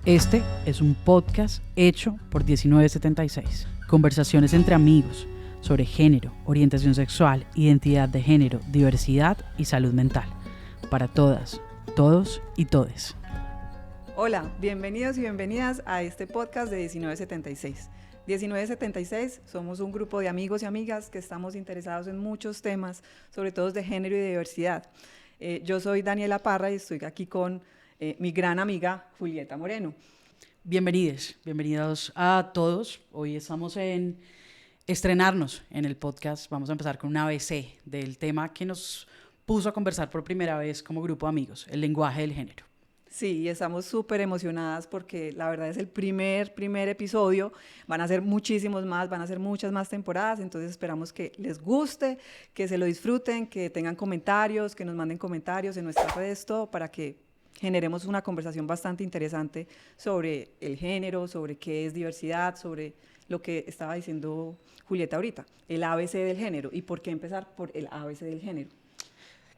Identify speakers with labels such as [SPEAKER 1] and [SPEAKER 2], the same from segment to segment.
[SPEAKER 1] Este es un podcast hecho por 1976. Conversaciones entre amigos sobre género, orientación sexual, identidad de género, diversidad y salud mental. Para todas, todos y todes.
[SPEAKER 2] Hola, bienvenidos y bienvenidas a este podcast de 1976. 1976 somos un grupo de amigos y amigas que estamos interesados en muchos temas, sobre todo de género y de diversidad. Yo soy Daniela Parra y estoy aquí con mi gran amiga Julieta Moreno.
[SPEAKER 1] Bienvenidos a todos. Hoy estamos en estrenarnos en el podcast. Vamos a empezar con un ABC del tema que nos puso a conversar por primera vez como grupo de amigos, el lenguaje del género.
[SPEAKER 2] Sí, estamos súper emocionadas porque la verdad es el primer episodio. Van a ser muchísimos más, van a ser muchas más temporadas, entonces esperamos que les guste, que se lo disfruten, que tengan comentarios, que nos manden comentarios en nuestras redes, todo para que generemos una conversación bastante interesante sobre el género, sobre qué es diversidad, sobre lo que estaba diciendo Julieta ahorita, el ABC del género. ¿Y por qué empezar por el ABC del género?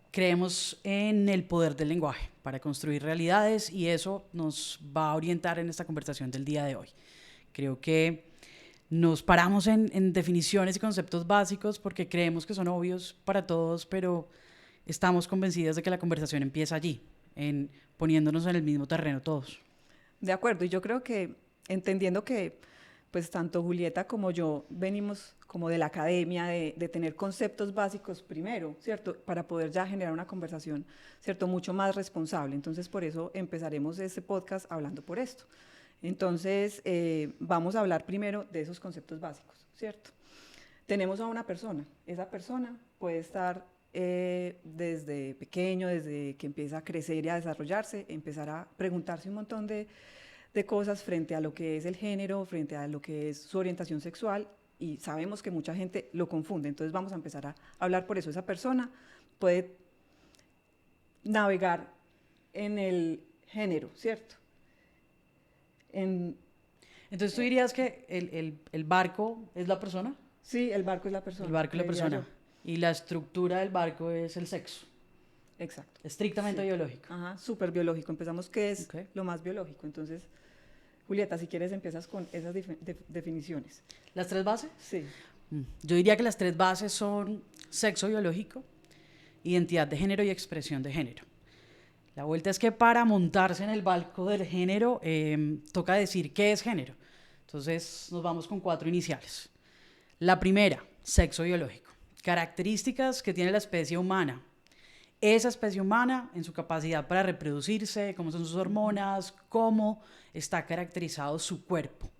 [SPEAKER 1] Creemos en el poder del lenguaje para construir realidades y eso nos va a orientar en esta conversación del día de hoy. Creo que nos paramos en definiciones y conceptos básicos porque creemos que son obvios para todos, pero estamos convencidos de que la conversación empieza allí, en poniéndonos en el mismo terreno todos.
[SPEAKER 2] De acuerdo, y yo creo que entendiendo que pues tanto Julieta como yo venimos como de la academia, de tener conceptos básicos primero, ¿cierto? Para poder ya generar una conversación, ¿cierto? Mucho más responsable. Entonces, por eso empezaremos este podcast hablando por esto. Entonces, vamos a hablar primero de esos conceptos básicos, ¿cierto? Tenemos a una persona. Esa persona puede estar desde pequeño, desde que empieza a crecer y a desarrollarse, empezar a preguntarse un montón de cosas frente a lo que es el género, frente a lo que es su orientación sexual, y sabemos que mucha gente lo confunde, entonces vamos a empezar a hablar por eso. Esa persona puede navegar en el género, ¿cierto?
[SPEAKER 1] Entonces tú dirías que el barco es la persona.
[SPEAKER 2] Sí, el barco es la persona.
[SPEAKER 1] El barco es la persona.
[SPEAKER 2] Yo.
[SPEAKER 1] Y la estructura del barco es el sexo.
[SPEAKER 2] Exacto.
[SPEAKER 1] Estrictamente
[SPEAKER 2] sí.
[SPEAKER 1] biológico.
[SPEAKER 2] Ajá, súper biológico. Empezamos, ¿qué es
[SPEAKER 1] Okay.
[SPEAKER 2] lo más biológico? Entonces, Julieta, si quieres empiezas con esas definiciones.
[SPEAKER 1] ¿Las tres bases?
[SPEAKER 2] Sí.
[SPEAKER 1] Yo diría que las tres bases son sexo biológico, identidad de género y expresión de género. La vuelta es que para montarse en el barco del género toca decir qué es género. Entonces nos vamos con 4 iniciales. La primera, sexo biológico. Características que tiene la especie humana. Esa especie humana en su capacidad para reproducirse, cómo son sus hormonas, cómo está caracterizado su cuerpo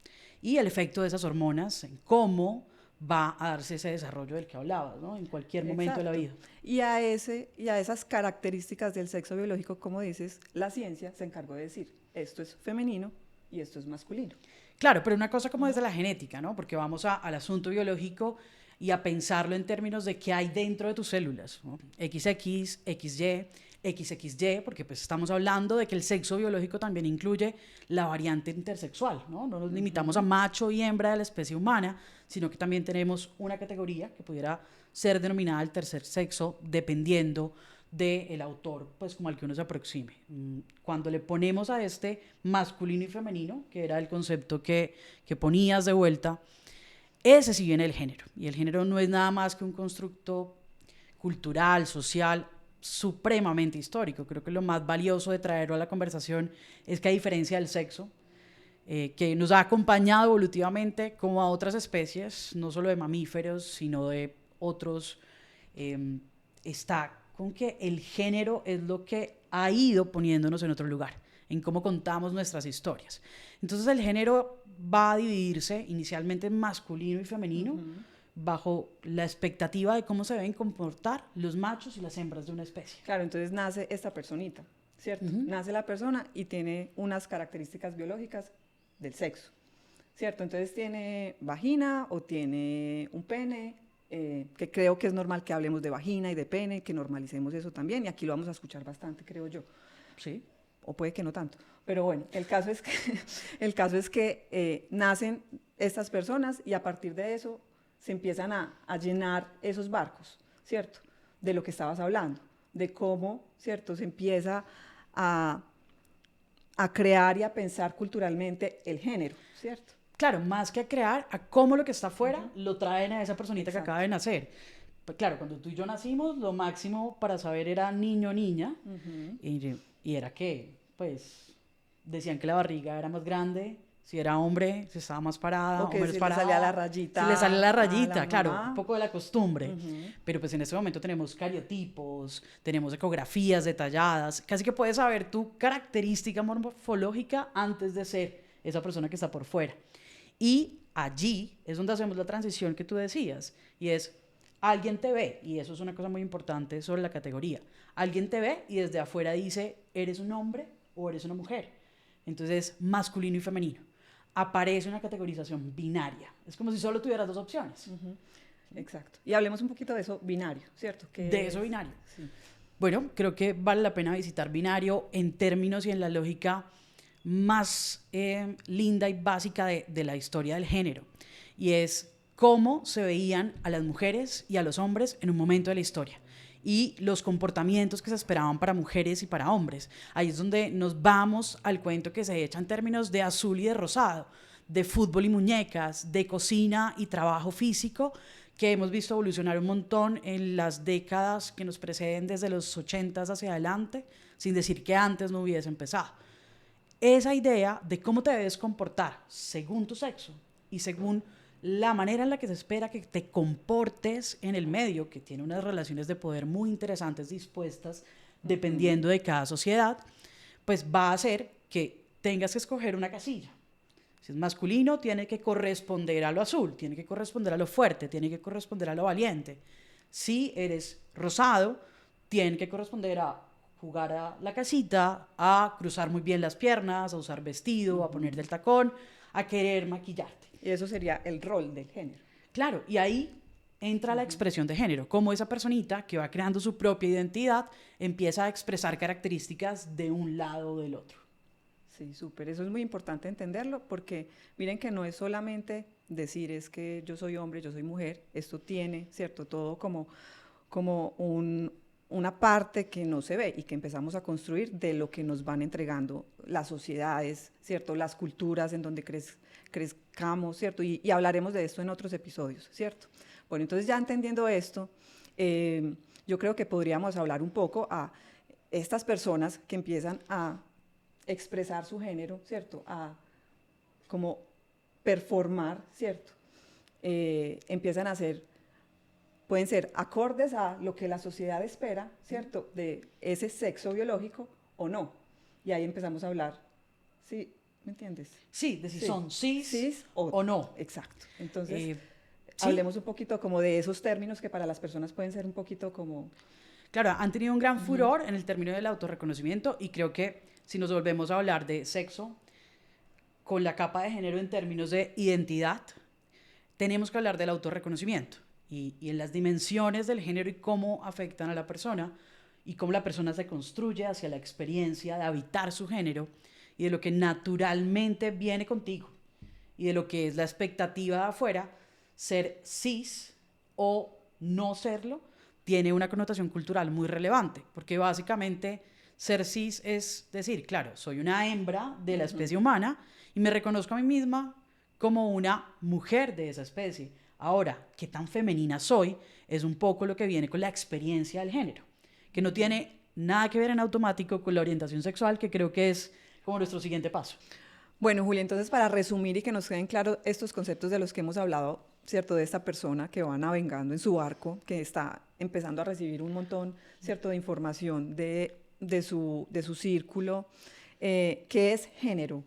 [SPEAKER 1] y el efecto de esas hormonas en cómo va a darse ese desarrollo del que hablabas, ¿no? En cualquier momento de la vida.
[SPEAKER 2] Y a esas características del sexo biológico, como dices, la ciencia se encargó de decir, esto es femenino y esto es masculino.
[SPEAKER 1] Claro, pero una cosa como desde la genética, ¿no? Porque vamos al asunto biológico y a pensarlo en términos de qué hay dentro de tus células, ¿no? XX, XY, XXY, porque pues estamos hablando de que el sexo biológico también incluye la variante intersexual, ¿no? No nos limitamos a macho y hembra de la especie humana, sino que también tenemos una categoría que pudiera ser denominada el tercer sexo, dependiendo del autor, pues como al que uno se aproxime. Cuando le ponemos a este masculino y femenino, que era el concepto que ponías de vuelta, ese sí viene el género. Y el género no es nada más que un constructo cultural, social, supremamente histórico. Creo que lo más valioso de traerlo a la conversación es que a diferencia del sexo, que nos ha acompañado evolutivamente como a otras especies, no solo de mamíferos, sino de otros, está con que el género es lo que ha ido poniéndonos en otro lugar, en cómo contamos nuestras historias. Entonces el género va a dividirse inicialmente en masculino y femenino, bajo la expectativa de cómo se deben comportar los machos y las hembras de una especie.
[SPEAKER 2] Claro, entonces nace esta personita, ¿cierto? Nace la persona y tiene unas características biológicas del sexo, ¿cierto? Entonces tiene vagina o tiene un pene, que creo que es normal que hablemos de vagina y de pene, que normalicemos eso también, y aquí lo vamos a escuchar bastante, creo yo.
[SPEAKER 1] Sí.
[SPEAKER 2] O puede que no tanto. Pero bueno, el caso es que nacen estas personas y a partir de eso se empiezan a llenar esos barcos, ¿cierto? De lo que estabas hablando, de cómo, ¿cierto? Se empieza a a crear y a pensar culturalmente el género, ¿cierto?
[SPEAKER 1] Claro, más que a crear, a cómo lo que está afuera lo traen a esa personita que acaba de nacer. Pues claro, cuando tú y yo nacimos, lo máximo para saber era niño o niña, y era que, pues, decían que la barriga era más grande, si era hombre, si estaba más parada,
[SPEAKER 2] O
[SPEAKER 1] o
[SPEAKER 2] que
[SPEAKER 1] menos
[SPEAKER 2] si le
[SPEAKER 1] parada.
[SPEAKER 2] salía la rayita
[SPEAKER 1] Si le sale la
[SPEAKER 2] a
[SPEAKER 1] rayita,
[SPEAKER 2] la
[SPEAKER 1] claro,
[SPEAKER 2] mamá.
[SPEAKER 1] un poco de la costumbre. Pero pues en este momento tenemos cariotipos, tenemos ecografías detalladas, casi que puedes saber tu característica morfológica antes de ser esa persona que está por fuera. Y allí es donde hacemos la transición que tú decías, y es, alguien te ve, y eso es una cosa muy importante sobre la categoría, alguien te ve y desde afuera dice, ¿eres un hombre o eres una mujer? Entonces, masculino y femenino. Aparece una categorización binaria. Es como si solo tuvieras dos opciones.
[SPEAKER 2] Exacto. Y hablemos un poquito de eso binario, ¿cierto?
[SPEAKER 1] De eso binario.
[SPEAKER 2] Sí.
[SPEAKER 1] Bueno, creo que vale la pena visitar binario en términos y en la lógica más linda y básica de la historia del género. Y es cómo se veían a las mujeres y a los hombres en un momento de la historia. Y los comportamientos que se esperaban para mujeres y para hombres. Ahí es donde nos vamos al cuento que se echa en términos de azul y de rosado, de fútbol y muñecas, de cocina y trabajo físico, que hemos visto evolucionar un montón en las décadas que nos preceden desde los 80 hacia adelante, sin decir que antes no hubiese empezado. Esa idea de cómo te debes comportar según tu sexo y según la manera en la que se espera que te comportes en el medio, que tiene unas relaciones de poder muy interesantes dispuestas dependiendo de cada sociedad, pues va a hacer que tengas que escoger una casilla. Si es masculino, tiene que corresponder a lo azul, tiene que corresponder a lo fuerte, tiene que corresponder a lo valiente. Si eres rosado, tiene que corresponder a jugar a la casita, a cruzar muy bien las piernas, a usar vestido, a ponerte el tacón, a querer maquillarte.
[SPEAKER 2] Y eso sería el rol del género.
[SPEAKER 1] Claro, y ahí entra la expresión de género, como esa personita que va creando su propia identidad empieza a expresar características de un lado o del otro.
[SPEAKER 2] Sí, súper. Eso es muy importante entenderlo porque miren que no es solamente decir es que yo soy hombre, yo soy mujer, esto tiene, ¿cierto? Todo como una parte que no se ve y que empezamos a construir de lo que nos van entregando las sociedades, ¿cierto? Las culturas en donde crezcamos, ¿cierto? Y hablaremos de esto en otros episodios, ¿cierto? Bueno, entonces ya entendiendo esto, yo creo que podríamos hablar un poco a estas personas que empiezan a expresar su género, ¿cierto? A como performar, ¿cierto? Empiezan a ser, pueden ser acordes a lo que la sociedad espera, ¿cierto? De ese sexo biológico o no. Y ahí empezamos a hablar, ¿sí? ¿Me entiendes?
[SPEAKER 1] Sí, de si son cis
[SPEAKER 2] o
[SPEAKER 1] o no.
[SPEAKER 2] Exacto. Entonces,
[SPEAKER 1] ¿Sí?
[SPEAKER 2] Hablemos un poquito como de esos términos que para las personas pueden ser un poquito como...
[SPEAKER 1] Claro, han tenido un gran furor en el término del autorreconocimiento y creo que si nos volvemos a hablar de sexo con la capa de género en términos de identidad, tenemos que hablar del autorreconocimiento y en las dimensiones del género y cómo afectan a la persona y cómo la persona se construye hacia la experiencia de habitar su género y de lo que naturalmente viene contigo y de lo que es la expectativa de afuera, ser cis o no serlo tiene una connotación cultural muy relevante, porque básicamente ser cis es decir, claro, soy una hembra de la especie humana y me reconozco a mí misma como una mujer de esa especie. Ahora, qué tan femenina soy es un poco lo que viene con la experiencia del género, que no tiene nada que ver en automático con la orientación sexual, que creo que es como nuestro siguiente paso.
[SPEAKER 2] Bueno, Julia, entonces para resumir y que nos queden claros estos conceptos de los que hemos hablado, ¿cierto? De esta persona que va navegando en su barco, que está empezando a recibir un montón, ¿cierto? De información de su círculo. ¿Qué es género?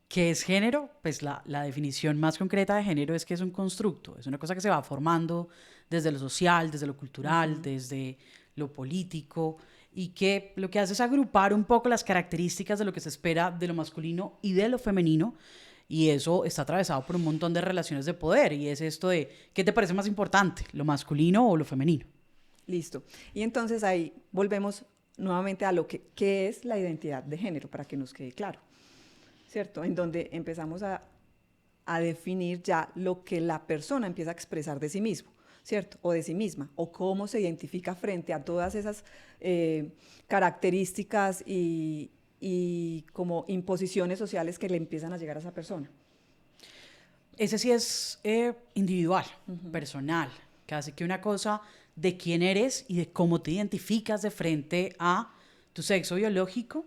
[SPEAKER 1] ¿Qué es género? Pues la definición más concreta de género es que es un constructo, es una cosa que se va formando desde lo social, desde lo cultural, desde lo político, y que lo que hace es agrupar un poco las características de lo que se espera de lo masculino y de lo femenino, y eso está atravesado por un montón de relaciones de poder, y es esto de, ¿qué te parece más importante, lo masculino o lo femenino?
[SPEAKER 2] Listo. Y entonces ahí volvemos nuevamente a lo que ¿qué es la identidad de género? Para que nos quede claro, ¿cierto? En donde empezamos a definir ya lo que la persona empieza a expresar de sí mismo, ¿cierto? O de sí misma, o cómo se identifica frente a todas esas características y y como imposiciones sociales que le empiezan a llegar a esa persona.
[SPEAKER 1] Ese sí es individual, personal, casi que una cosa de quién eres y de cómo te identificas de frente a tu sexo biológico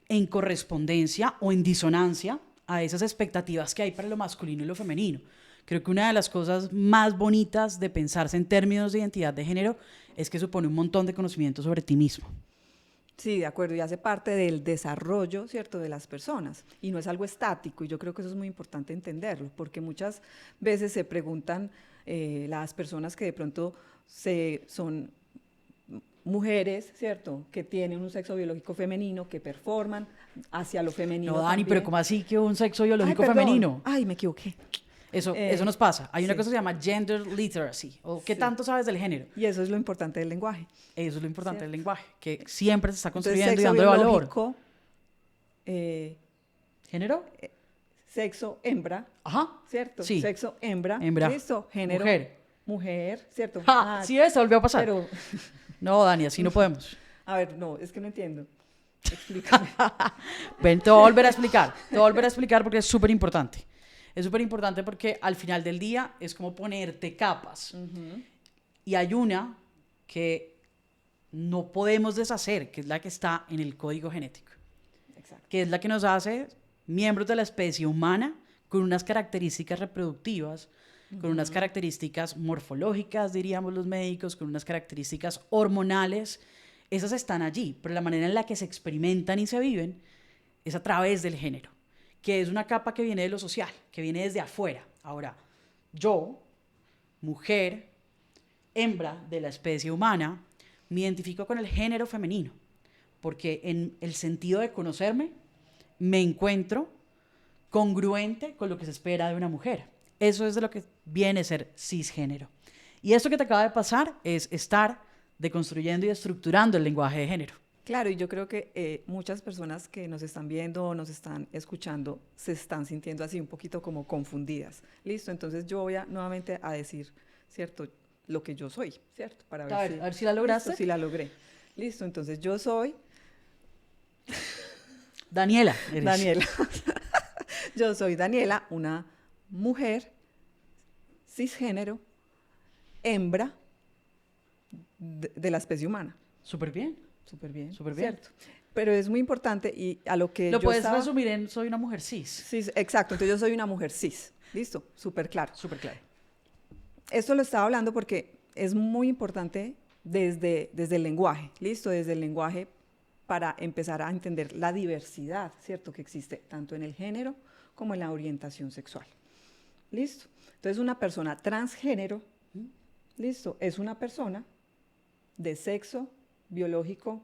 [SPEAKER 1] en correspondencia o en disonancia a esas expectativas que hay para lo masculino y lo femenino. Creo que una de las cosas más bonitas de pensarse en términos de identidad de género es que supone un montón de conocimiento sobre ti mismo.
[SPEAKER 2] Sí, de acuerdo, y hace parte del desarrollo, ¿cierto?, de las personas, y no es algo estático, y yo creo que eso es muy importante entenderlo, porque muchas veces se preguntan las personas que de pronto son mujeres, ¿cierto?, que tienen un sexo biológico femenino, que performan hacia lo femenino.
[SPEAKER 1] No, Dani,
[SPEAKER 2] también.
[SPEAKER 1] pero ¿cómo así que un sexo biológico
[SPEAKER 2] Ay, perdón.
[SPEAKER 1] femenino?
[SPEAKER 2] Ay, me equivoqué.
[SPEAKER 1] Eso nos pasa. Hay una
[SPEAKER 2] sí.
[SPEAKER 1] cosa que se llama gender literacy, o qué
[SPEAKER 2] Sí.
[SPEAKER 1] tanto sabes del género.
[SPEAKER 2] Y eso es lo importante del lenguaje.
[SPEAKER 1] Eso es lo importante
[SPEAKER 2] Cierto.
[SPEAKER 1] del lenguaje, que siempre se está
[SPEAKER 2] Entonces,
[SPEAKER 1] construyendo y
[SPEAKER 2] sexo
[SPEAKER 1] dando valor.
[SPEAKER 2] biológico,
[SPEAKER 1] ¿Género?
[SPEAKER 2] sexo hembra,
[SPEAKER 1] Ajá.
[SPEAKER 2] ¿cierto?
[SPEAKER 1] Sí.
[SPEAKER 2] Sexo hembra,
[SPEAKER 1] Hembra.
[SPEAKER 2] listo, género
[SPEAKER 1] Mujer.
[SPEAKER 2] ¿cierto?
[SPEAKER 1] ¡Ja! Sí, eso volvió a pasar.
[SPEAKER 2] Pero,
[SPEAKER 1] No, Dani, así no podemos.
[SPEAKER 2] a ver, no, es que no entiendo. Explícame.
[SPEAKER 1] Ven, te voy a volver a explicar. Te voy a volver a explicar porque es súper importante. Es súper importante porque al final del día es como ponerte capas. Y hay una que no podemos deshacer, que es la que está en el código genético.
[SPEAKER 2] Exacto.
[SPEAKER 1] Que es la que nos hace miembros de la especie humana con unas características reproductivas, con unas características morfológicas, diríamos los médicos, con unas características hormonales. Esas están allí, pero la manera en la que se experimentan y se viven es a través del género, que es una capa que viene de lo social, que viene desde afuera. Ahora, yo, mujer, hembra de la especie humana, me identifico con el género femenino, porque en el sentido de conocerme, me encuentro congruente con lo que se espera de una mujer. Eso es de lo que viene a ser cisgénero. Y esto que te acaba de pasar es estar deconstruyendo y estructurando el lenguaje de género.
[SPEAKER 2] Claro, y yo creo que muchas personas que nos están viendo o nos están escuchando se están sintiendo así un poquito como confundidas. Listo, entonces yo voy nuevamente a decir, ¿cierto?, lo que yo soy, ¿cierto? Para
[SPEAKER 1] A ver si la lograste.
[SPEAKER 2] Listo, si la logré. Listo, entonces yo soy
[SPEAKER 1] Daniela. Eres.
[SPEAKER 2] Daniela. Yo soy Daniela, una mujer cisgénero, hembra de la especie humana.
[SPEAKER 1] Súper bien.
[SPEAKER 2] Súper bien.
[SPEAKER 1] Súper bien.
[SPEAKER 2] ¿Cierto? Pero es muy importante y a lo que
[SPEAKER 1] Lo
[SPEAKER 2] yo
[SPEAKER 1] puedes
[SPEAKER 2] estaba...
[SPEAKER 1] resumir en soy una mujer cis.
[SPEAKER 2] Sí, exacto. Entonces yo soy una mujer cis. Listo, súper claro.
[SPEAKER 1] Súper claro.
[SPEAKER 2] Esto lo estaba hablando porque es muy importante desde el lenguaje. Listo, desde el lenguaje para empezar a entender la diversidad, ¿cierto?, que existe tanto en el género como en la orientación sexual. ¿Listo? Entonces una persona transgénero, ¿listo?, es una persona de sexo biológico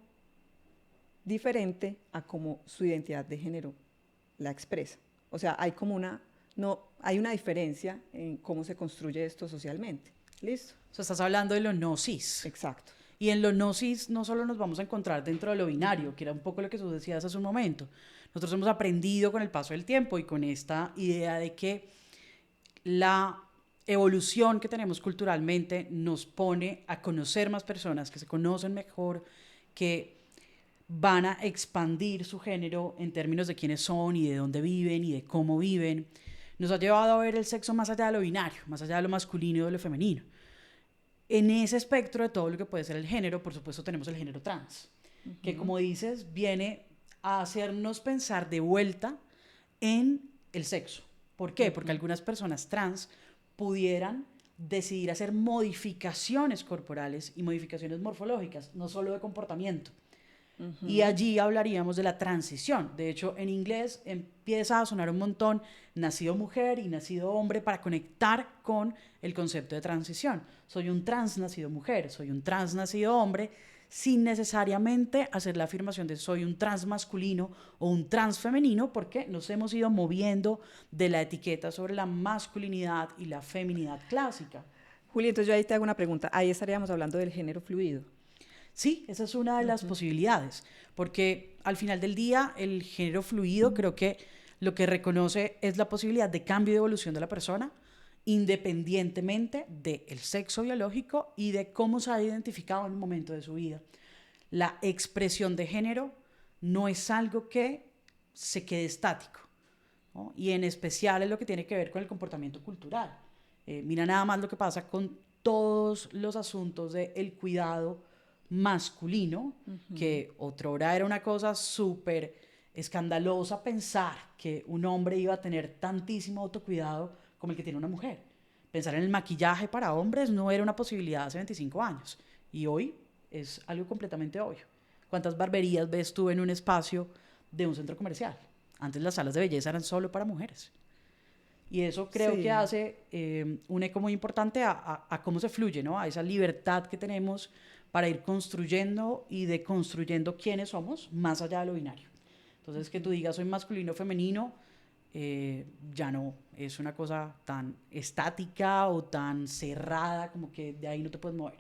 [SPEAKER 2] diferente a como su identidad de género la expresa. O sea, hay una diferencia en cómo se construye esto socialmente. ¿Listo?
[SPEAKER 1] O sea, estás hablando de lo no cis.
[SPEAKER 2] Exacto.
[SPEAKER 1] Y en lo no cis no solo nos vamos a encontrar dentro de lo binario, que era un poco lo que tú decías hace un momento. Nosotros hemos aprendido con el paso del tiempo y con esta idea de que la evolución que tenemos culturalmente nos pone a conocer más personas, que se conocen mejor, que van a expandir su género en términos de quiénes son y de dónde viven y de cómo viven. Nos ha llevado a ver el sexo más allá de lo binario, más allá de lo masculino y de lo femenino. En ese espectro de todo lo que puede ser el género, por supuesto tenemos el género trans, que como dices, viene a hacernos pensar de vuelta en el sexo. ¿Por qué? Porque algunas personas trans pudieran decidir hacer modificaciones corporales y modificaciones morfológicas, no solo de comportamiento. Y allí hablaríamos de la transición. De hecho, en inglés empieza a sonar un montón nacido mujer y nacido hombre para conectar con el concepto de transición. Soy un trans nacido mujer, soy un trans nacido hombre, sin necesariamente hacer la afirmación de soy un trans masculino o un trans femenino, porque nos hemos ido moviendo de la etiqueta sobre la masculinidad y la feminidad clásica.
[SPEAKER 2] Juli, entonces yo ahí te hago una pregunta. Ahí estaríamos hablando del género fluido.
[SPEAKER 1] Sí, esa es una de las posibilidades, porque al final del día el género fluido creo que lo que reconoce es la posibilidad de cambio y de evolución de la persona, independientemente del sexo biológico y de cómo se ha identificado en un momento de su vida. La expresión de género no es algo que se quede estático, ¿no? Y en especial es lo que tiene que ver con el comportamiento cultural. Mira nada más lo que pasa con todos los asuntos del cuidado masculino, que otrora era una cosa súper escandalosa pensar que un hombre iba a tener tantísimo autocuidado como el que tiene una mujer. Pensar en el maquillaje para hombres no era una posibilidad hace 25 años y hoy es algo completamente obvio. ¿Cuántas barberías ves tú en un espacio de un centro comercial? Antes las salas de belleza eran solo para mujeres. Y eso creo que hace un eco muy importante a cómo se fluye, ¿no? A esa libertad que tenemos para ir construyendo y deconstruyendo quiénes somos más allá de lo binario. Entonces, que tú digas soy masculino o femenino, ya no es una cosa tan estática o tan cerrada como que de ahí no te puedes mover.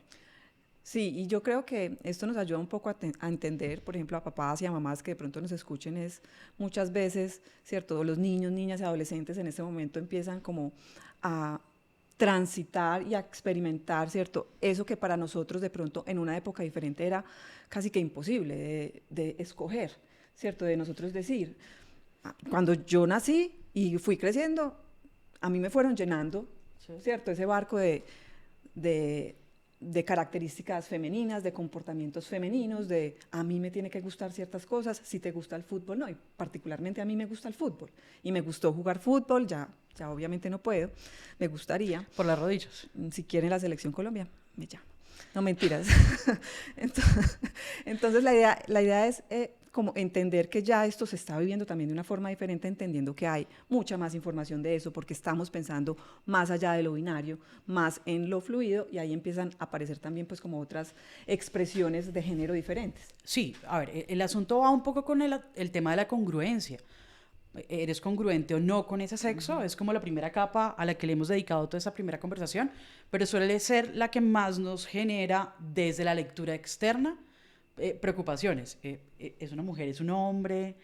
[SPEAKER 2] Sí, y yo creo que esto nos ayuda un poco a entender, por ejemplo, a papás y a mamás que de pronto nos escuchen, es muchas veces, ¿cierto? Los niños, niñas y adolescentes en este momento empiezan como a transitar y a experimentar, ¿cierto? Eso que para nosotros de pronto en una época diferente era casi que imposible de escoger, ¿cierto? De nosotros decir, cuando yo nací y fui creciendo, a mí me fueron llenando, sí, ¿cierto? Ese barco de características femeninas, de comportamientos femeninos, de a mí me tiene que gustar ciertas cosas, si te gusta el fútbol, no, y particularmente a mí me gusta el fútbol, y me gustó jugar fútbol, ya obviamente no puedo, me gustaría.
[SPEAKER 1] Por las rodillas.
[SPEAKER 2] Si quieren la selección Colombia, me llama. No, mentiras. Entonces la idea es como entender que ya esto se está viviendo también de una forma diferente, entendiendo que hay mucha más información de eso, porque estamos pensando más allá de lo binario, más en lo fluido, y ahí empiezan a aparecer también pues como otras expresiones de género diferentes.
[SPEAKER 1] Sí, a ver, el asunto va un poco con el tema de la congruencia. ¿Eres congruente o no con ese sexo? Es como la primera capa a la que le hemos dedicado toda esa primera conversación, pero suele ser la que más nos genera desde la lectura externa preocupaciones. ¿Es una mujer? ¿Es un hombre?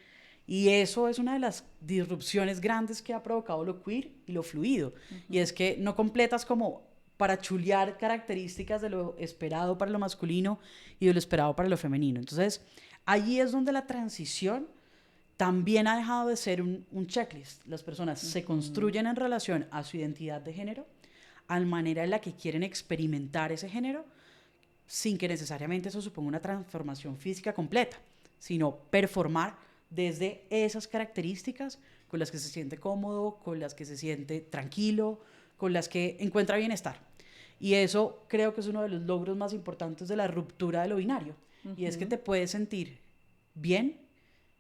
[SPEAKER 1] Y eso es una de las disrupciones grandes que ha provocado lo queer y lo fluido. Y es que no completas como para chulear características de lo esperado para lo masculino y de lo esperado para lo femenino. Entonces, allí es donde la transición también ha dejado de ser un checklist. Las personas se construyen en relación a su identidad de género, a la manera en la que quieren experimentar ese género, sin que necesariamente eso suponga una transformación física completa, sino performar desde esas características con las que se siente cómodo, con las que se siente tranquilo, con las que encuentra bienestar. Y eso creo que es uno de los logros más importantes de la ruptura de lo binario. Y es que te puedes sentir bien,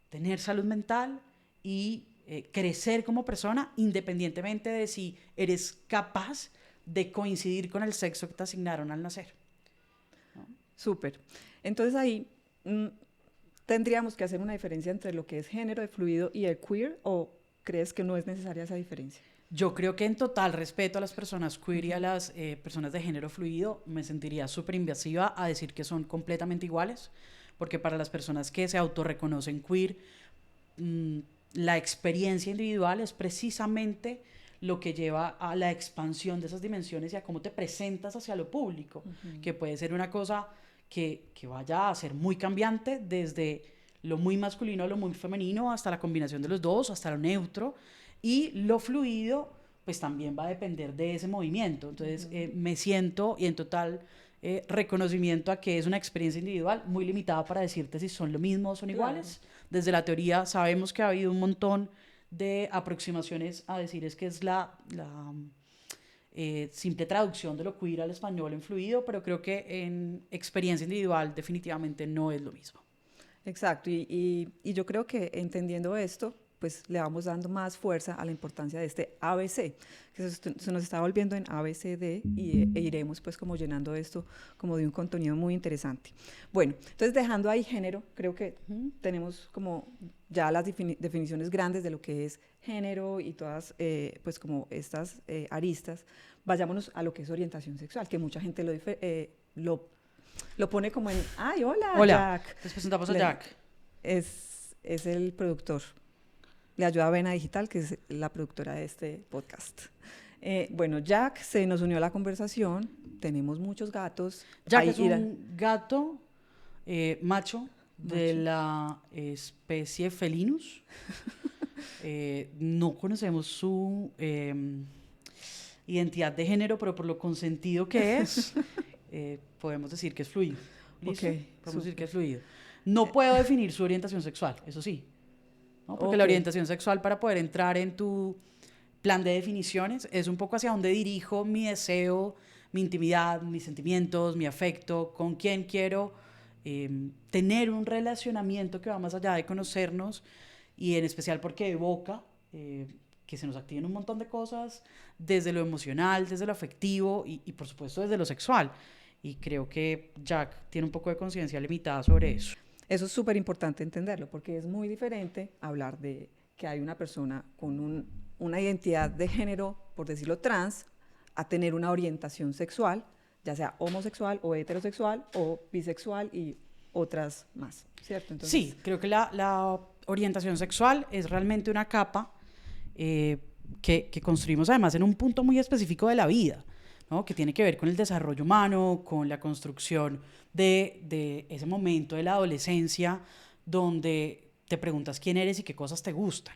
[SPEAKER 1] tener salud mental y crecer como persona independientemente de si eres capaz de coincidir con el sexo que te asignaron al nacer. ¿No?
[SPEAKER 2] Súper. Entonces ahí tendríamos que hacer una diferencia entre lo que es género de fluido y el queer, ¿o crees que no es necesaria esa diferencia?
[SPEAKER 1] Yo creo que en total respeto a las personas queer y a las personas de género fluido, me sentiría súper invasiva a decir que son completamente iguales, porque para las personas que se autorreconocen queer, la experiencia individual es precisamente lo que lleva a la expansión de esas dimensiones y a cómo te presentas hacia lo público, que puede ser una cosa que vaya a ser muy cambiante desde lo muy masculino a lo muy femenino, hasta la combinación de los dos, hasta lo neutro, y lo fluido pues también va a depender de ese movimiento. Entonces me siento y en total reconocimiento a que es una experiencia individual muy limitada para decirte si son lo mismo o son iguales. Desde la teoría sabemos que ha habido un montón de aproximaciones a decir es que es la simple traducción de lo queer al español en fluido, pero creo que en experiencia individual definitivamente no es lo mismo.
[SPEAKER 2] Exacto, y yo creo que entendiendo esto, pues le vamos dando más fuerza a la importancia de este ABC, que se nos está volviendo en ABCD e iremos pues como llenando esto como de un contenido muy interesante. Bueno, entonces dejando ahí género, creo que tenemos como ya las definiciones grandes de lo que es género y todas pues como estas aristas. Vayámonos a lo que es orientación sexual, que mucha gente lo pone como en, ¡ay, hola, Jack!
[SPEAKER 1] Les presentamos a Jack.
[SPEAKER 2] Es el productor. Le ayuda a Vena Digital, que es la productora de este podcast. Bueno, Jack se nos unió a la conversación. Tenemos muchos gatos.
[SPEAKER 1] Jack es un gato macho de la especie Felinus. No conocemos su identidad de género, pero por lo consentido que es, podemos decir que es fluido. ¿Listo?
[SPEAKER 2] Okay,
[SPEAKER 1] podemos decir que es fluido. No puedo definir su orientación sexual, eso sí, ¿no? Porque la orientación sexual, para poder entrar en tu plan de definiciones, es un poco hacia dónde dirijo mi deseo, mi intimidad, mis sentimientos, mi afecto, con quién quiero tener un relacionamiento que va más allá de conocernos, y en especial porque evoca que se nos activen un montón de cosas desde lo emocional, desde lo afectivo y por supuesto desde lo sexual. Y creo que Jack tiene un poco de conciencia limitada sobre eso.
[SPEAKER 2] Eso es súper importante entenderlo, porque es muy diferente hablar de que hay una persona con una identidad de género, por decirlo trans, a tener una orientación sexual, ya sea homosexual o heterosexual o bisexual y otras más, ¿cierto? Entonces,
[SPEAKER 1] sí, creo que la orientación sexual es realmente una capa que construimos además en un punto muy específico de la vida, ¿no? Que tiene que ver con el desarrollo humano, con la construcción de ese momento de la adolescencia donde te preguntas quién eres y qué cosas te gustan.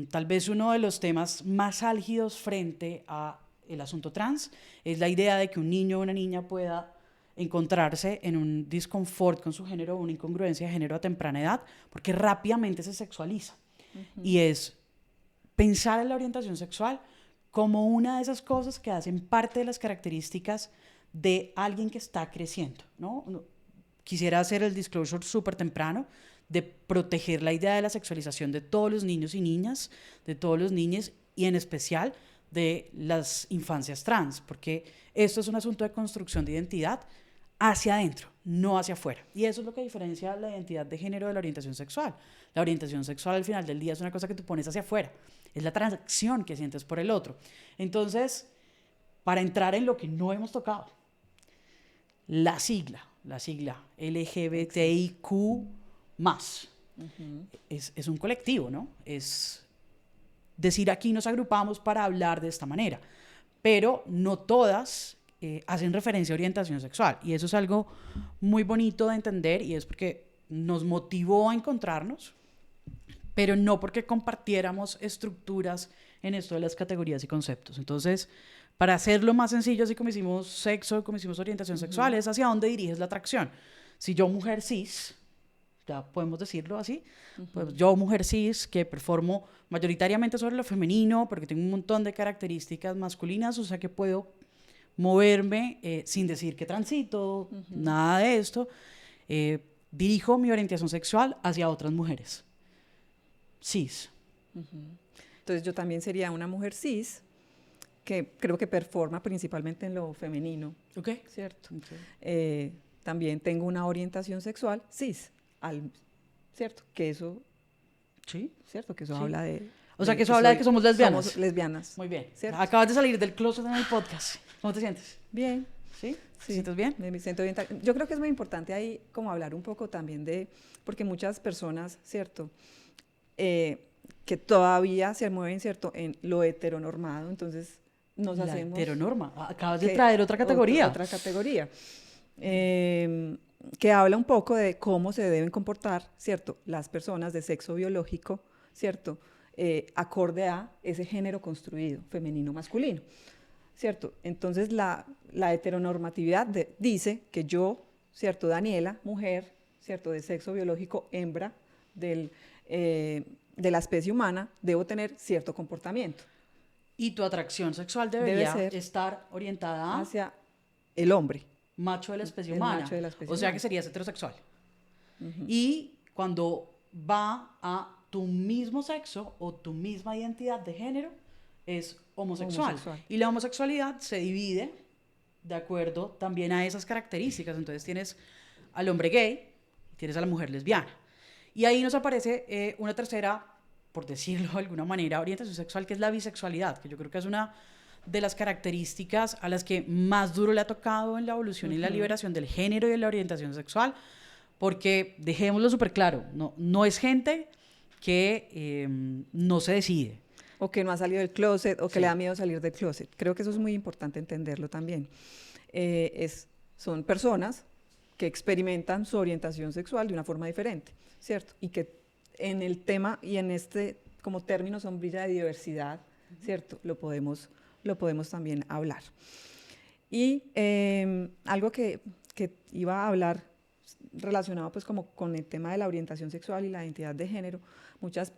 [SPEAKER 1] Tal vez uno de los temas más álgidos frente a el asunto trans es la idea de que un niño o una niña pueda encontrarse en un disconfort con su género o una incongruencia de género a temprana edad, porque rápidamente se sexualiza. Y es pensar en la orientación sexual como una de esas cosas que hacen parte de las características de alguien que está creciendo, ¿no? Quisiera hacer el disclosure súper temprano de proteger la idea de la sexualización de todos los niños y niñas, de todos los niños y en especial de las infancias trans, porque esto es un asunto de construcción de identidad hacia adentro, no hacia afuera. Y eso es lo que diferencia la identidad de género de la orientación sexual. La orientación sexual al final del día es una cosa que tú pones hacia afuera, es la transacción que sientes por el otro. Entonces, para entrar en lo que no hemos tocado, la sigla LGBTIQ+, es un colectivo, ¿no? Es decir, aquí nos agrupamos para hablar de esta manera, pero no todas hacen referencia a orientación sexual, y eso es algo muy bonito de entender, y es porque nos motivó a encontrarnos, pero no porque compartiéramos estructuras en esto de las categorías y conceptos. Entonces, para hacerlo más sencillo, así como hicimos sexo, como hicimos orientación sexual, es hacia dónde diriges la atracción. Si yo, mujer cis, ya podemos decirlo así, pues yo, mujer cis, que performo mayoritariamente sobre lo femenino, porque tengo un montón de características masculinas, o sea que puedo moverme sin decir que transito, nada de esto, dirijo mi orientación sexual hacia otras mujeres cis.
[SPEAKER 2] Entonces yo también sería una mujer cis que creo que performa principalmente en lo femenino, ¿cierto? También tengo una orientación sexual cis, ¿cierto? Que eso,
[SPEAKER 1] ¿sí?
[SPEAKER 2] ¿Cierto? Que eso habla de...
[SPEAKER 1] O sea, que eso habla de que somos lesbianas.
[SPEAKER 2] Somos lesbianas.
[SPEAKER 1] Muy bien.
[SPEAKER 2] ¿Cierto?
[SPEAKER 1] Acabas de salir del closet en el podcast. ¿Cómo te sientes?
[SPEAKER 2] Bien.
[SPEAKER 1] ¿Sí?
[SPEAKER 2] ¿Te
[SPEAKER 1] sientes bien?
[SPEAKER 2] Me siento bien. Yo creo que es muy importante ahí como hablar un poco también de... Porque muchas personas, ¿cierto? Que todavía se mueven, ¿cierto? En lo heteronormado, entonces nos hacemos...
[SPEAKER 1] Heteronorma. Acabas de traer otra categoría.
[SPEAKER 2] Otra categoría. Que habla un poco de cómo se deben comportar, ¿cierto? Las personas de sexo biológico, ¿cierto? Acorde a ese género construido, femenino-masculino, ¿cierto? Entonces la heteronormatividad dice que yo, ¿cierto? Daniela, mujer, ¿cierto? De sexo biológico, hembra, de la especie humana, debo tener cierto comportamiento.
[SPEAKER 1] Y tu atracción sexual debería estar orientada
[SPEAKER 2] hacia el hombre.
[SPEAKER 1] Macho de la especie humana.
[SPEAKER 2] Macho de la especie
[SPEAKER 1] o sea
[SPEAKER 2] humana.
[SPEAKER 1] Que serías heterosexual. Y cuando va a tu mismo sexo o tu misma identidad de género, es homosexual. Y la homosexualidad se divide de acuerdo también a esas características. Entonces tienes al hombre gay y tienes a la mujer lesbiana. Y ahí nos aparece una tercera, por decirlo de alguna manera, orientación sexual, que es la bisexualidad, que yo creo que es una de las características a las que más duro le ha tocado en la evolución y la liberación del género y de la orientación sexual, porque dejémoslo súper claro, no es gente que no se decide.
[SPEAKER 2] O que no ha salido del closet, o que le da miedo salir del closet. Creo que eso es muy importante entenderlo también. Son personas que experimentan su orientación sexual de una forma diferente, ¿cierto? Y que en el tema y en este como término sombrilla de diversidad, ¿cierto? Lo podemos también hablar. Y algo que iba a hablar relacionado pues como con el tema de la orientación sexual y la identidad de género, muchas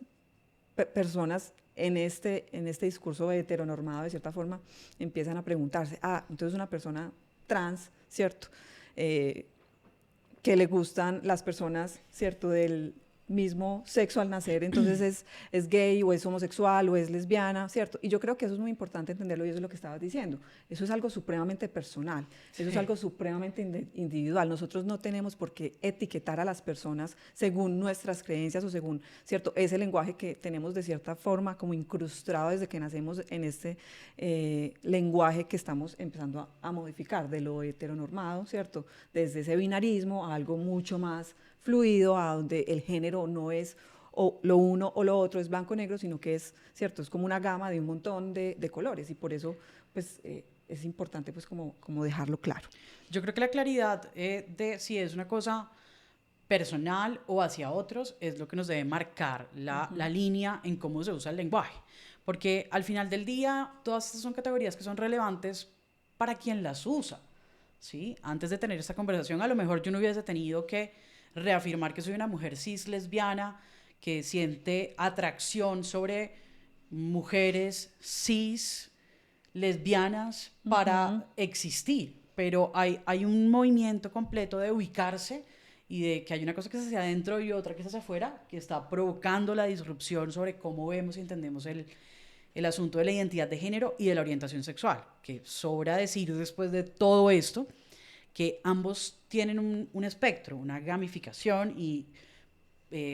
[SPEAKER 2] personas en este discurso heteronormado de cierta forma empiezan a preguntarse, entonces una persona trans, ¿cierto? Que le gustan las personas, ¿cierto? Del mismo sexo al nacer, entonces es gay o es homosexual o es lesbiana, ¿cierto? Y yo creo que eso es muy importante entenderlo y eso es lo que estabas diciendo. Eso es algo supremamente personal, eso es algo supremamente individual. Nosotros no tenemos por qué etiquetar a las personas según nuestras creencias o según, ¿cierto? Ese lenguaje que tenemos de cierta forma como incrustado desde que nacemos en este lenguaje que estamos empezando a modificar de lo heteronormado, ¿cierto? Desde ese binarismo a algo mucho más fluido, a donde el género no es o lo uno o lo otro, es blanco o negro, sino que es, ¿cierto? Es como una gama de un montón de colores y por eso pues, es importante pues, como dejarlo claro.
[SPEAKER 1] Yo creo que la claridad de si es una cosa personal o hacia otros es lo que nos debe marcar la línea en cómo se usa el lenguaje. Porque al final del día, todas estas son categorías que son relevantes para quien las usa, ¿sí? Antes de tener esta conversación, a lo mejor yo no hubiese tenido que reafirmar que soy una mujer cis lesbiana que siente atracción sobre mujeres cis lesbianas para existir, pero hay un movimiento completo de ubicarse y de que hay una cosa que es hacia adentro y otra que es hacia afuera, que está provocando la disrupción sobre cómo vemos y entendemos el asunto de la identidad de género y de la orientación sexual, que sobra decir después de todo esto que ambos tienen un espectro, una gamificación y,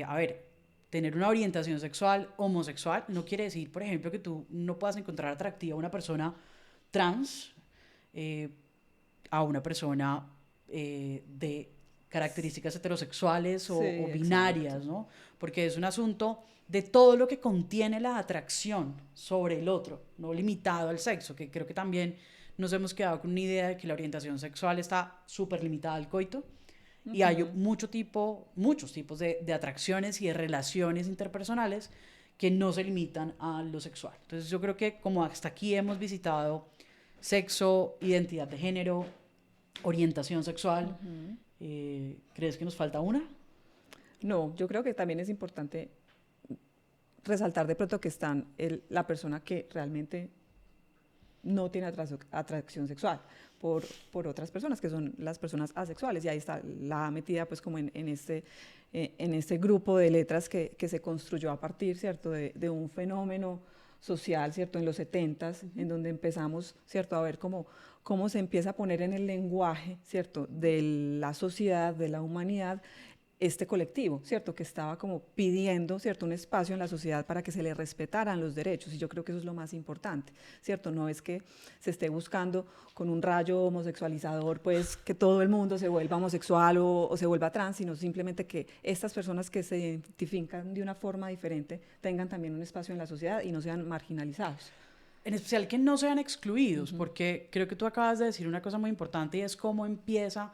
[SPEAKER 1] a ver, tener una orientación sexual homosexual no quiere decir, por ejemplo, que tú no puedas encontrar atractiva a una persona trans, a una persona de características heterosexuales o binarias, ¿no? Porque es un asunto de todo lo que contiene la atracción sobre el otro, no limitado al sexo, que creo que también nos hemos quedado con una idea de que la orientación sexual está súper limitada al coito y hay muchos tipos de atracciones y de relaciones interpersonales que no se limitan a lo sexual. Entonces yo creo que como hasta aquí hemos visitado sexo, identidad de género, orientación sexual, ¿crees que nos falta una?
[SPEAKER 2] No, yo creo que también es importante resaltar de pronto que están la persona que realmente no tiene atracción sexual por otras personas, que son las personas asexuales, y ahí está la metida pues como en este grupo de letras que se construyó a partir, ¿cierto?, de un fenómeno social, ¿cierto?, en los 70s, en donde empezamos, ¿cierto?, a ver cómo se empieza a poner en el lenguaje, ¿cierto?, de la sociedad, de la humanidad, este colectivo, ¿cierto?, que estaba como pidiendo, ¿cierto?, un espacio en la sociedad para que se le respetaran los derechos, y yo creo que eso es lo más importante, ¿cierto? No es que se esté buscando con un rayo homosexualizador, pues, que todo el mundo se vuelva homosexual o se vuelva trans, sino simplemente que estas personas que se identifican de una forma diferente tengan también un espacio en la sociedad y no sean marginalizados.
[SPEAKER 1] En especial que no sean excluidos, porque creo que tú acabas de decir una cosa muy importante y es cómo empieza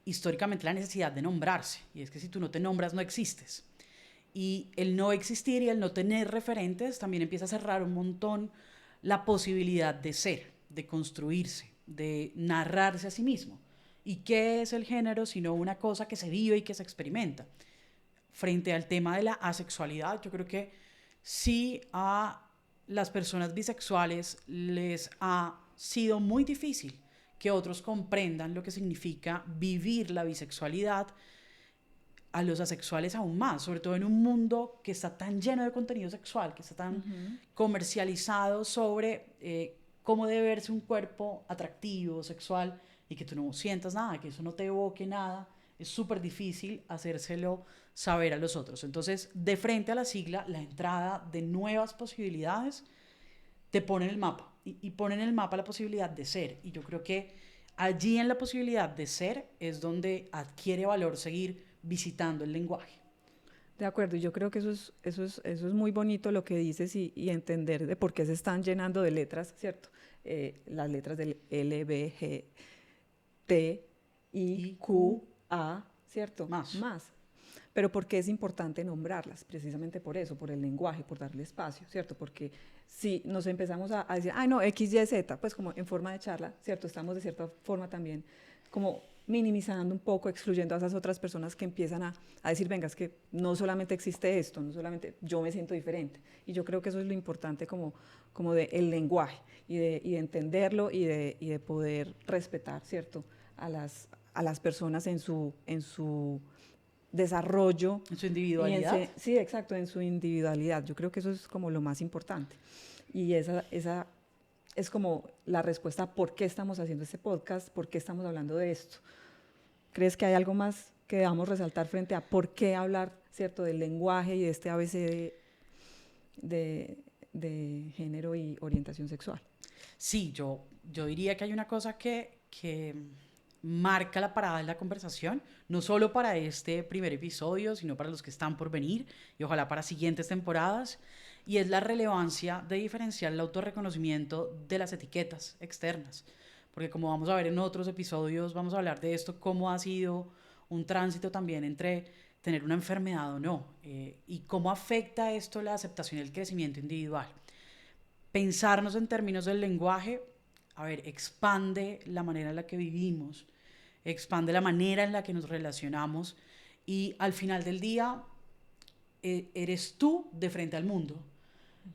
[SPEAKER 1] históricamente la necesidad de nombrarse, y es que si tú no te nombras no existes, y el no existir y el no tener referentes también empieza a cerrar un montón la posibilidad de ser, de construirse, de narrarse a sí mismo. ¿Y qué es el género sino una cosa que se vive y que se experimenta? Frente al tema de la asexualidad, yo creo que sí a las personas bisexuales les ha sido muy difícil que otros comprendan lo que significa vivir la bisexualidad, a los asexuales aún más, sobre todo en un mundo que está tan lleno de contenido sexual, que está tan comercializado sobre cómo debe verse un cuerpo atractivo, sexual, y que tú no sientas nada, que eso no te evoque nada, es súper difícil hacérselo saber a los otros. Entonces, de frente a la sigla, la entrada de nuevas posibilidades te pone en el mapa y pone en el mapa la posibilidad de ser. Y yo creo que allí en la posibilidad de ser es donde adquiere valor seguir visitando el lenguaje.
[SPEAKER 2] De acuerdo, y yo creo que eso es muy bonito lo que dices y entender de por qué se están llenando de letras, ¿cierto? Las letras del L, B, G, T, I, Q, a, ¿cierto?
[SPEAKER 1] Más.
[SPEAKER 2] Pero ¿por qué es importante nombrarlas? Precisamente por eso, por el lenguaje, por darle espacio, ¿cierto? Porque si nos empezamos a decir, ay, no, X, Y, Z, pues como en forma de charla, ¿cierto? Estamos de cierta forma también como minimizando un poco, excluyendo a esas otras personas que empiezan a decir, venga, es que no solamente existe esto, no solamente yo me siento diferente. Y yo creo que eso es lo importante como del lenguaje y de entenderlo y de poder respetar, ¿cierto? A las personas en su desarrollo.
[SPEAKER 1] En su individualidad.
[SPEAKER 2] Sí, exacto, en su individualidad. Yo creo que eso es como lo más importante. Y esa es como la respuesta a por qué estamos haciendo este podcast, por qué estamos hablando de esto. ¿Crees que hay algo más que debamos resaltar frente a por qué hablar, ¿cierto?, del lenguaje y de este ABC de género y orientación sexual?
[SPEAKER 1] Sí, yo diría que hay una cosa que marca la parada en la conversación, no solo para este primer episodio, sino para los que están por venir y ojalá para siguientes temporadas, y es la relevancia de diferenciar el autorreconocimiento de las etiquetas externas. Porque como vamos a ver en otros episodios, vamos a hablar de esto, cómo ha sido un tránsito también entre tener una enfermedad o no, y cómo afecta esto la aceptación y el crecimiento individual. Pensarnos en términos del lenguaje, a ver, expande la manera en la que vivimos, expande la manera en la que nos relacionamos y al final del día eres tú de frente al mundo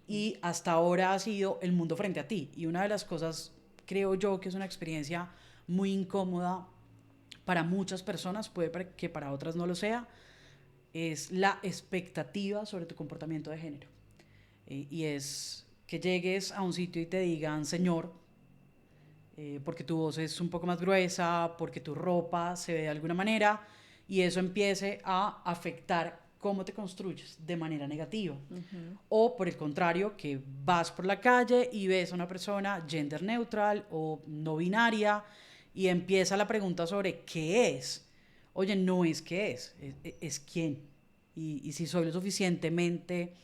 [SPEAKER 1] y hasta ahora ha sido el mundo frente a ti. Y una de las cosas, creo yo, que es una experiencia muy incómoda para muchas personas, puede que para otras no lo sea, es la expectativa sobre tu comportamiento de género. Y es que llegues a un sitio y te digan señor, porque tu voz es un poco más gruesa, porque tu ropa se ve de alguna manera, y eso empiece a afectar cómo te construyes de manera negativa. O por el contrario, que vas por la calle y ves a una persona gender neutral o no binaria y empieza la pregunta sobre qué es. Oye, no es qué es quién. Y si soy lo suficientemente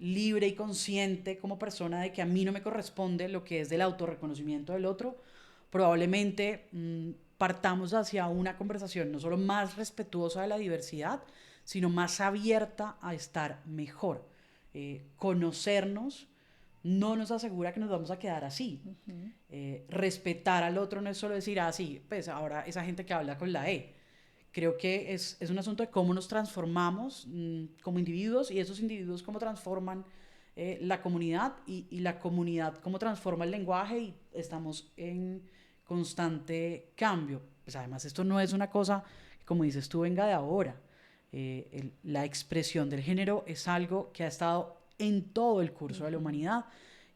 [SPEAKER 1] libre y consciente como persona de que a mí no me corresponde lo que es del autorreconocimiento del otro, probablemente partamos hacia una conversación no solo más respetuosa de la diversidad, sino más abierta a estar mejor. Conocernos no nos asegura que nos vamos a quedar así. Respetar al otro no es solo decir, sí, pues ahora esa gente que habla con la E. Creo que es un asunto de cómo nos transformamos como individuos y esos individuos cómo transforman la comunidad y la comunidad cómo transforma el lenguaje y estamos en constante cambio. Pues además esto no es una cosa, como dices tú, venga de ahora. La expresión del género es algo que ha estado en todo el curso de la humanidad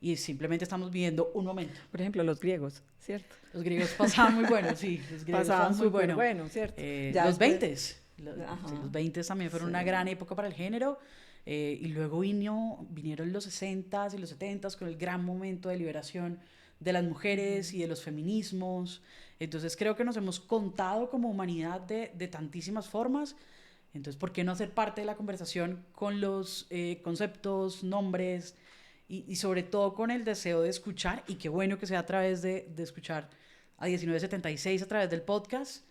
[SPEAKER 1] y simplemente estamos viviendo un momento.
[SPEAKER 2] Por ejemplo, los griegos, ¿cierto?
[SPEAKER 1] Los griegos pasaban muy buenos, sí. Los griegos
[SPEAKER 2] pasaban
[SPEAKER 1] muy buenos,
[SPEAKER 2] bueno, ¿cierto?
[SPEAKER 1] Los 20. Los 20 también fueron una gran época para el género. Y luego vinieron los 60s y los 70s con el gran momento de liberación de las mujeres y de los feminismos. Entonces creo que nos hemos contado como humanidad de tantísimas formas. Entonces, ¿por qué no hacer parte de la conversación con los conceptos, nombres y sobre todo con el deseo de escuchar? Y qué bueno que sea a través de escuchar a 1976 a través del podcast,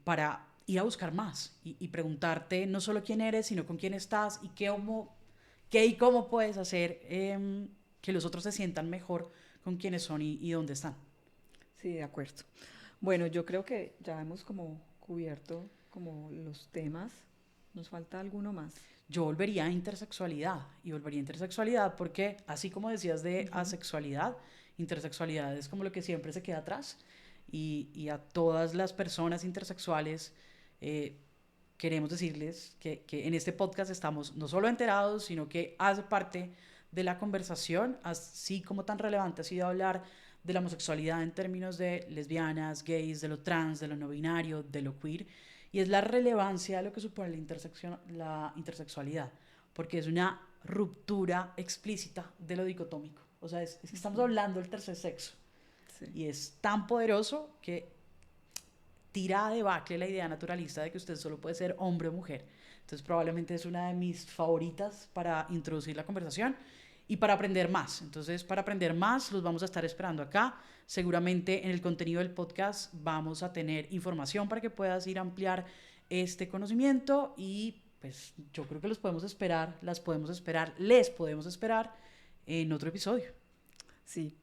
[SPEAKER 1] para ir a buscar más y preguntarte no solo quién eres, sino con quién estás y qué y cómo puedes hacer que los otros se sientan mejor con quiénes son y dónde están.
[SPEAKER 2] Sí, de acuerdo. Bueno, yo creo que ya hemos como cubierto como los temas. ¿Nos falta alguno más?
[SPEAKER 1] Yo volvería a intersexualidad porque así como decías de asexualidad, intersexualidad es como lo que siempre se queda atrás y a todas las personas intersexuales queremos decirles que en este podcast estamos no solo enterados, sino que hace parte de la conversación, así como tan relevante ha sido hablar de la homosexualidad en términos de lesbianas, gays, de lo trans, de lo no binario, de lo queer, y es la relevancia de lo que supone la intersexualidad, porque es una ruptura explícita de lo dicotómico. O sea, es que estamos hablando del tercer sexo. Sí. Y es tan poderoso que tira a debacle la idea naturalista de que usted solo puede ser hombre o mujer. Entonces probablemente es una de mis favoritas para introducir la conversación y para aprender más. Entonces, para aprender más, los vamos a estar esperando acá. Seguramente en el contenido del podcast vamos a tener información para que puedas ir a ampliar este conocimiento y pues yo creo que los podemos esperar, les podemos esperar en otro episodio.
[SPEAKER 2] Sí.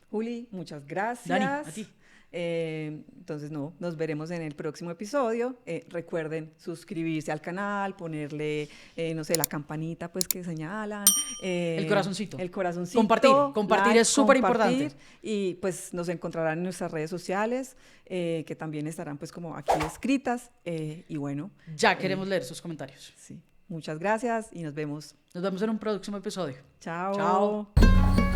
[SPEAKER 2] Juli, muchas gracias.
[SPEAKER 1] Dani, a ti.
[SPEAKER 2] Entonces, nos veremos en el próximo episodio. Recuerden suscribirse al canal, ponerle, no sé, la campanita pues que señalan.
[SPEAKER 1] El corazoncito.
[SPEAKER 2] El corazoncito.
[SPEAKER 1] Compartir
[SPEAKER 2] like,
[SPEAKER 1] es súper importante.
[SPEAKER 2] Y pues nos encontrarán en nuestras redes sociales, que también estarán pues como aquí escritas. Y bueno.
[SPEAKER 1] Ya queremos leer sus comentarios.
[SPEAKER 2] Sí. Muchas gracias y nos vemos.
[SPEAKER 1] Nos vemos en un próximo episodio.
[SPEAKER 2] Chao.
[SPEAKER 1] Chao.